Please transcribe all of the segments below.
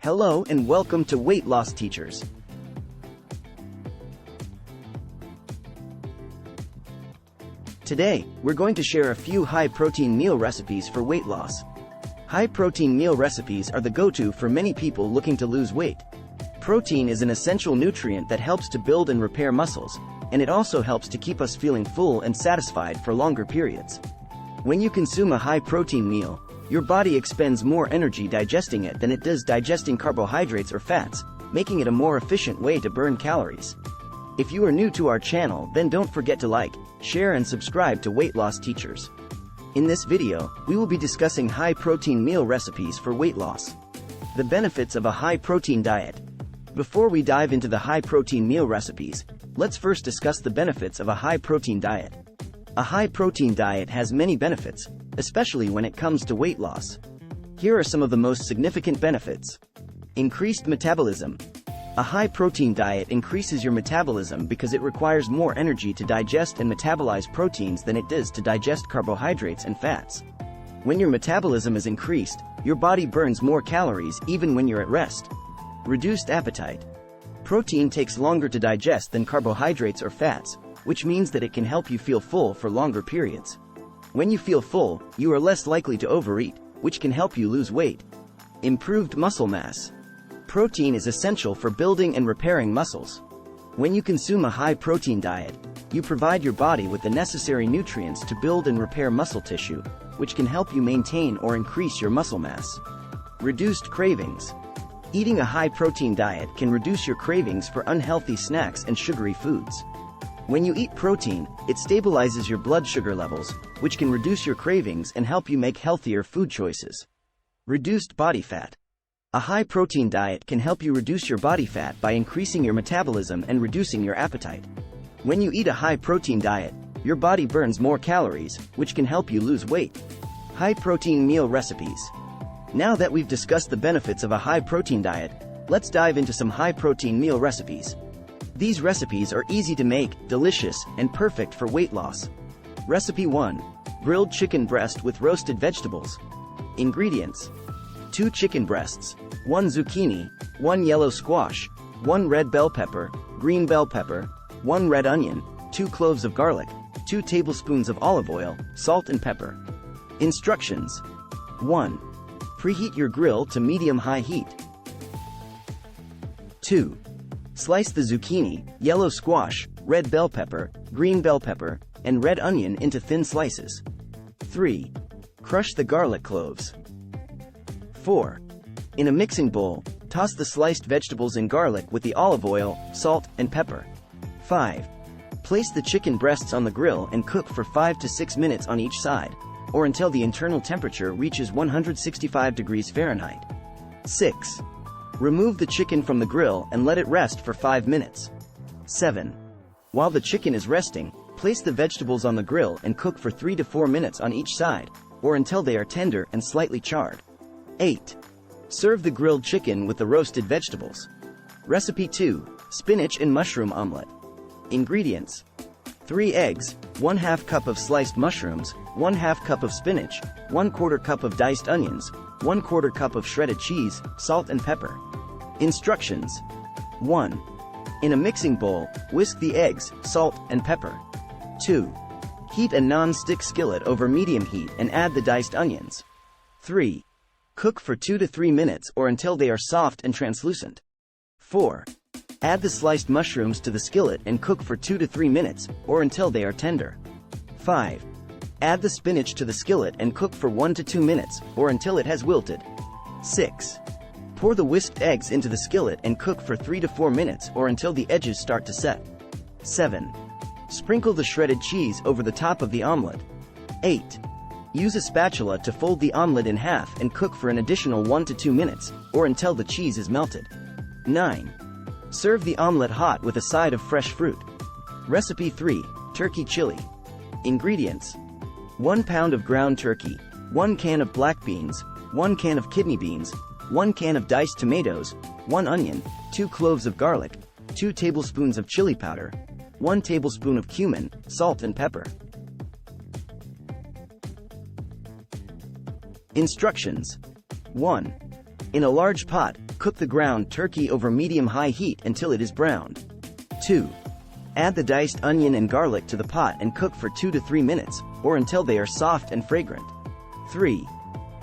Hello and welcome to Weight Loss Teachers. Today, we're going to share a few high-protein meal recipes for weight loss. High-protein meal recipes are the go-to for many people looking to lose weight. Protein is an essential nutrient that helps to build and repair muscles, and it also helps to keep us feeling full and satisfied for longer periods. When you consume a high-protein meal, your body expends more energy digesting it than it does digesting carbohydrates or fats, making it a more efficient way to burn calories. If you are new to our channel, then don't forget to like, share and subscribe to Weight Loss Teachers. In this video, we will be discussing high-protein meal recipes for weight loss. The benefits of a high-protein diet. Before we dive into the high-protein meal recipes, let's first discuss the benefits of a high-protein diet. A high-protein diet has many benefits, especially when it comes to weight loss. Here are some of the most significant benefits. Increased metabolism. A high-protein diet increases your metabolism because it requires more energy to digest and metabolize proteins than it does to digest carbohydrates and fats. When your metabolism is increased, your body burns more calories even when you're at rest. Reduced appetite. Protein takes longer to digest than carbohydrates or fats, which means that it can help you feel full for longer periods. When you feel full, you are less likely to overeat, which can help you lose weight. Improved muscle mass. Protein is essential for building and repairing muscles. When you consume a high-protein diet, you provide your body with the necessary nutrients to build and repair muscle tissue, which can help you maintain or increase your muscle mass. Reduced cravings. Eating a high-protein diet can reduce your cravings for unhealthy snacks and sugary foods. When you eat protein, it stabilizes your blood sugar levels, which can reduce your cravings and help you make healthier food choices. Reduced body fat. A high-protein diet can help you reduce your body fat by increasing your metabolism and reducing your appetite. When you eat a high-protein diet, your body burns more calories, which can help you lose weight. High-protein meal recipes. Now that we've discussed the benefits of a high-protein diet, let's dive into some high-protein meal recipes. These recipes are easy to make, delicious, and perfect for weight loss. Recipe 1. Grilled chicken breast with roasted vegetables. Ingredients: 2 chicken breasts, 1 zucchini, 1 yellow squash, 1 red bell pepper, green bell pepper, 1 red onion, 2 cloves of garlic, 2 tablespoons of olive oil, salt and pepper. Instructions: 1. Preheat your grill to medium-high heat. 2. Slice the zucchini, yellow squash, red bell pepper, green bell pepper, and red onion into thin slices. 3. Crush the garlic cloves. 4. In a mixing bowl, toss the sliced vegetables and garlic with the olive oil, salt, and pepper. 5. Place the chicken breasts on the grill and cook for 5 to 6 minutes on each side, or until the internal temperature reaches 165 degrees Fahrenheit. 6. Remove the chicken from the grill and let it rest for 5 minutes. 7. While the chicken is resting, place the vegetables on the grill and cook for 3 to 4 minutes on each side, or until they are tender and slightly charred. 8. Serve the grilled chicken with the roasted vegetables. Recipe 2. Spinach and mushroom omelet. Ingredients: 3 eggs, 1/2 cup of sliced mushrooms, 1/2 cup of spinach, 1/4 cup of diced onions, 1/4 cup of shredded cheese, salt and pepper. Instructions: 1. In a mixing bowl, whisk the eggs, salt, and pepper. 2. Heat a non-stick skillet over medium heat and add the diced onions. 3. Cook for 2 to 3 minutes or until they are soft and translucent. 4. Add the sliced mushrooms to the skillet and cook for 2 to 3 minutes, or until they are tender. 5. Add the spinach to the skillet and cook for 1 to 2 minutes, or until it has wilted. 6. Pour the whisked eggs into the skillet and cook for 3 to 4 minutes or until the edges start to set. 7. Sprinkle the shredded cheese over the top of the omelet. 8. Use a spatula to fold the omelet in half and cook for an additional 1 to 2 minutes, or until the cheese is melted. 9. Serve the omelet hot with a side of fresh fruit. Recipe 3. Turkey chili. Ingredients: 1 pound of ground turkey, 1 can of black beans, 1 can of kidney beans, 1 can of diced tomatoes, 1 onion, 2 cloves of garlic, 2 tablespoons of chili powder, 1 tablespoon of cumin, salt and pepper. Instructions: 1. In a large pot, Cook the ground turkey over medium-high heat until it is browned. 2. Add the diced onion and garlic to the pot and cook for 2 to 3 minutes, or until they are soft and fragrant. 3.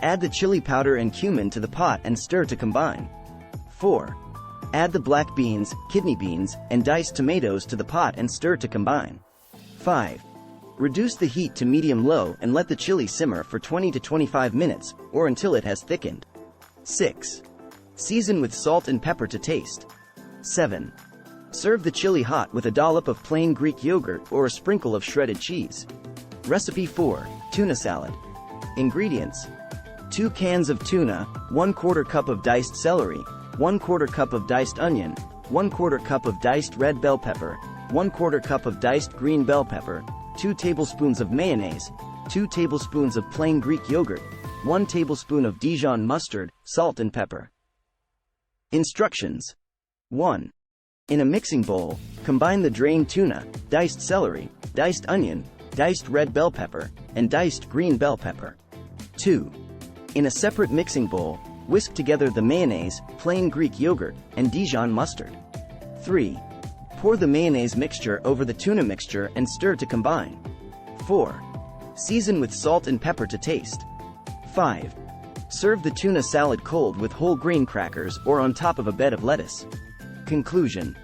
Add the chili powder and cumin to the pot and stir to combine. 4. Add the black beans, kidney beans, and diced tomatoes to the pot and stir to combine. 5. Reduce the heat to medium-low and let the chili simmer for 20 to 25 minutes, or until it has thickened. 6. Season with salt and pepper to taste. 7. Serve the chili hot with a dollop of plain Greek yogurt or a sprinkle of shredded cheese. Recipe 4. Tuna salad. Ingredients: 2 cans of tuna, 1/4 cup of diced celery, 1/4 cup of diced onion, 1/4 cup of diced red bell pepper, 1/4 cup of diced green bell pepper, 2 tablespoons of mayonnaise, 2 tablespoons of plain Greek yogurt, 1 tablespoon of Dijon mustard, salt and pepper. Instructions. 1. In a mixing bowl, combine the drained tuna, diced celery, diced onion, diced red bell pepper, and diced green bell pepper. 2. In a separate mixing bowl, whisk together the mayonnaise, plain Greek yogurt, and Dijon mustard. 3. Pour the mayonnaise mixture over the tuna mixture and stir to combine. 4. Season with salt and pepper to taste. 5. Serve the tuna salad cold with whole grain crackers or on top of a bed of lettuce. Conclusion.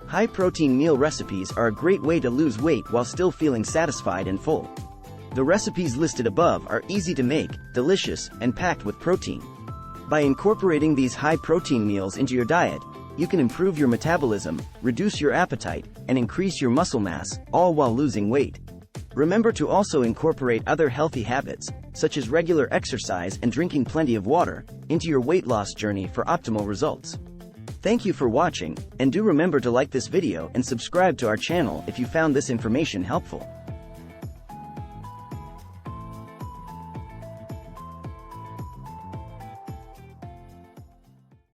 High-protein meal recipes are a great way to lose weight while still feeling satisfied and full. The recipes listed above are easy to make, delicious, and packed with protein. By incorporating these high-protein meals into your diet, you can improve your metabolism, reduce your appetite, and increase your muscle mass, all while losing weight. Remember to also incorporate other healthy habits, such as regular exercise and drinking plenty of water, into your weight loss journey for optimal results. Thank you for watching, and do remember to like this video and subscribe to our channel if you found this information helpful.